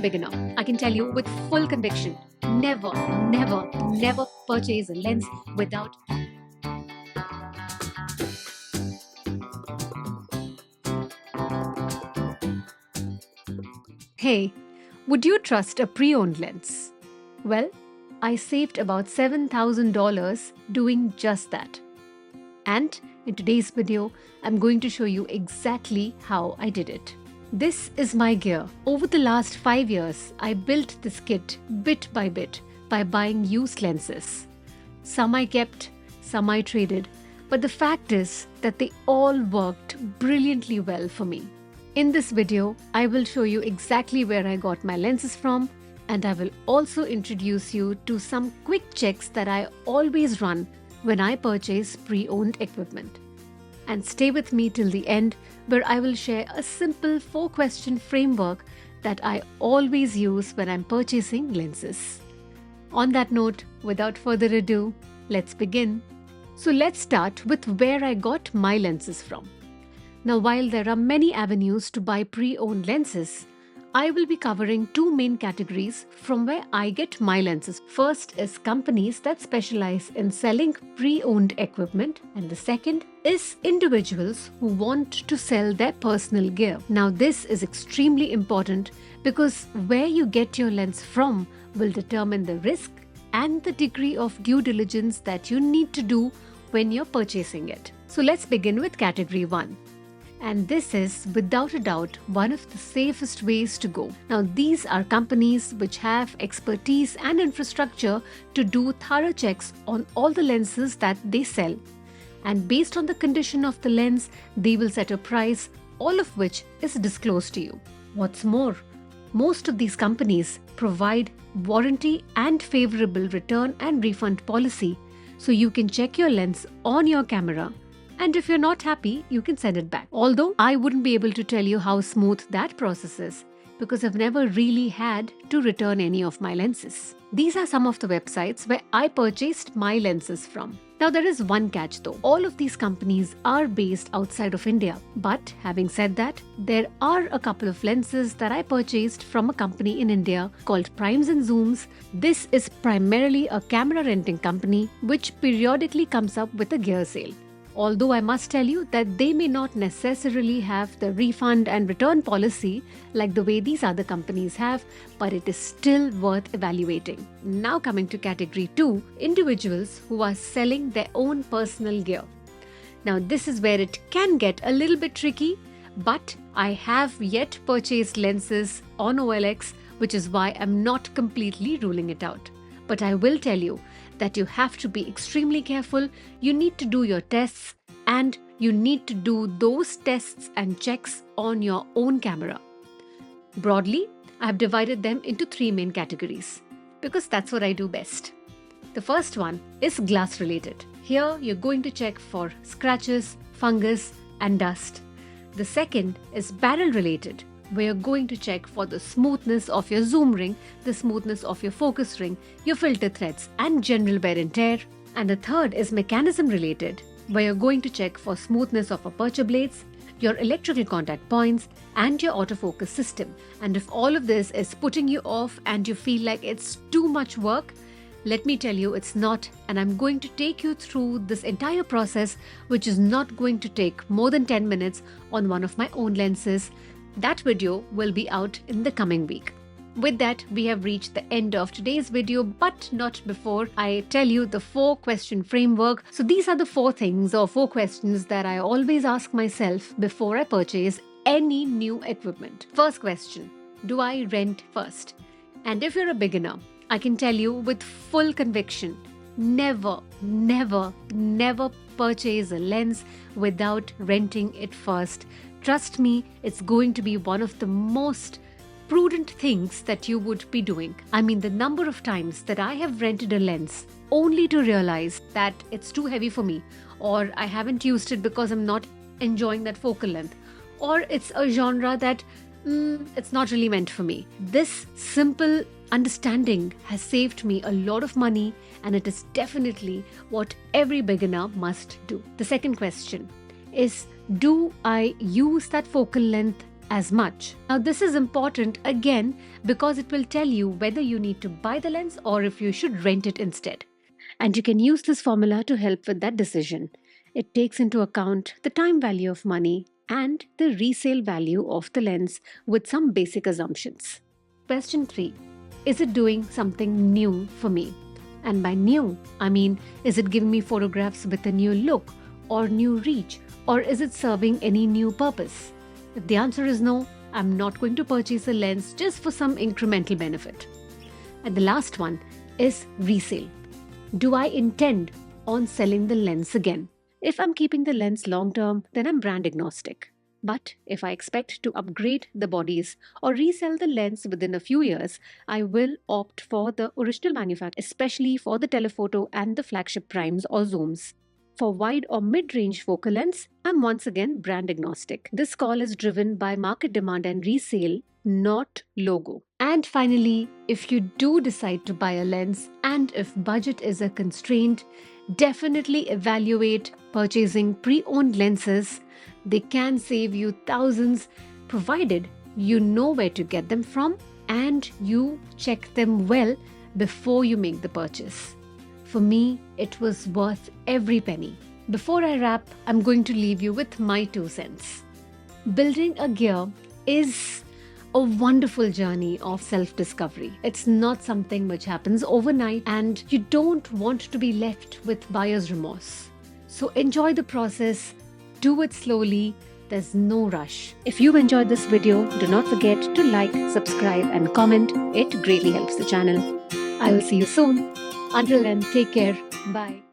beginner, I can tell you with full conviction, never, never, never purchase a lens without. Hey, would you trust a pre-owned lens? Well, I saved about $7,000 doing just that. And in today's video, I'm going to show you exactly how I did it. This is my gear. Over the last 5 years, I built this kit bit by bit by buying used lenses. Some I kept, some I traded, but the fact is that they all worked brilliantly well for me. In this video, I will show you exactly where I got my lenses from, and I will also introduce you to some quick checks that I always run when I purchase pre-owned equipment. And stay with me till the end, where I will share a simple 4-question framework that I always use when I'm purchasing lenses. On that note, without further ado, let's begin. So let's start with where I got my lenses from. Now, while there are many avenues to buy pre-owned lenses, I will be covering 2 main categories from where I get my lenses. First is companies that specialize in selling pre-owned equipment, and the second is individuals who want to sell their personal gear. Now, this is extremely important because where you get your lens from will determine the risk and the degree of due diligence that you need to do when you're purchasing it. So let's begin with category 1. And this is, without a doubt, one of the safest ways to go. Now, these are companies which have expertise and infrastructure to do thorough checks on all the lenses that they sell. And based on the condition of the lens, they will set a price, all of which is disclosed to you. What's more, most of these companies provide warranty and favorable return and refund policy, so you can check your lens on your camera. And if you're not happy, you can send it back. Although I wouldn't be able to tell you how smooth that process is because I've never really had to return any of my lenses. These are some of the websites where I purchased my lenses from. Now, there is one catch though. All of these companies are based outside of India. But having said that, there are a couple of lenses that I purchased from a company in India called Primes and Zooms. This is primarily a camera renting company which periodically comes up with a gear sale. Although I must tell you that they may not necessarily have the refund and return policy like the way these other companies have, but it is still worth evaluating. Now coming to category 2, individuals who are selling their own personal gear. Now this is where it can get a little bit tricky, but I have yet purchased lenses on OLX, which is why I'm not completely ruling it out. But I will tell you that you have to be extremely careful. You need to do your tests and you need to do those tests and checks on your own camera. Broadly, I have divided them into 3 main categories because that's what I do best. The first one is glass related. Here you're going to check for scratches, fungus and dust. The second is barrel related, where you're going to check for the smoothness of your zoom ring, the smoothness of your focus ring, your filter threads and general wear and tear. And the third is mechanism related, where you're going to check for smoothness of aperture blades, your electrical contact points and your autofocus system. And if all of this is putting you off and you feel like it's too much work, let me tell you it's not, and I'm going to take you through this entire process, which is not going to take more than 10 minutes on one of my own lenses. That video will be out in the coming week. With that, we have reached the end of today's video, but not before I tell you the 4-question framework. So these are the 4 things or 4 questions that I always ask myself before I purchase any new equipment. First question, do I rent first? And if you're a beginner, I can tell you with full conviction, never, never, never purchase a lens without renting it first. Trust me, it's going to be one of the most prudent things that you would be doing. I mean, the number of times that I have rented a lens only to realize that it's too heavy for me, or I haven't used it because I'm not enjoying that focal length, or it's a genre that it's not really meant for me. This simple understanding has saved me a lot of money, and it is definitely what every beginner must do. The second question is, do I use that focal length as much. Now, this is important again because it will tell you whether you need to buy the lens or if you should rent it instead. And you can use this formula to help with that decision. It takes into account the time value of money and the resale value of the lens with some basic assumptions. Question 3. Is it doing something new for me? And by new, I mean, is it giving me photographs with a new look or new reach, or is it serving any new purpose? If the answer is no, I'm not going to purchase a lens just for some incremental benefit. And the last one is resale. Do I intend on selling the lens again? If I'm keeping the lens long term, then I'm brand agnostic. But if I expect to upgrade the bodies or resell the lens within a few years, I will opt for the original manufacturer, especially for the telephoto and the flagship primes or zooms. For wide or mid-range focal lens, I'm once again brand agnostic. This call is driven by market demand and resale, not logo. And finally, if you do decide to buy a lens and if budget is a constraint, definitely evaluate purchasing pre-owned lenses. They can save you thousands provided you know where to get them from and you check them well before you make the purchase. For me, it was worth every penny. Before I wrap, I'm going to leave you with my 2 cents. Building a gear is a wonderful journey of self-discovery. It's not something which happens overnight and you don't want to be left with buyer's remorse. So enjoy the process, do it slowly, there's no rush. If you've enjoyed this video, do not forget to like, subscribe and comment. It greatly helps the channel. I will see you soon. Until then, take care. Bye.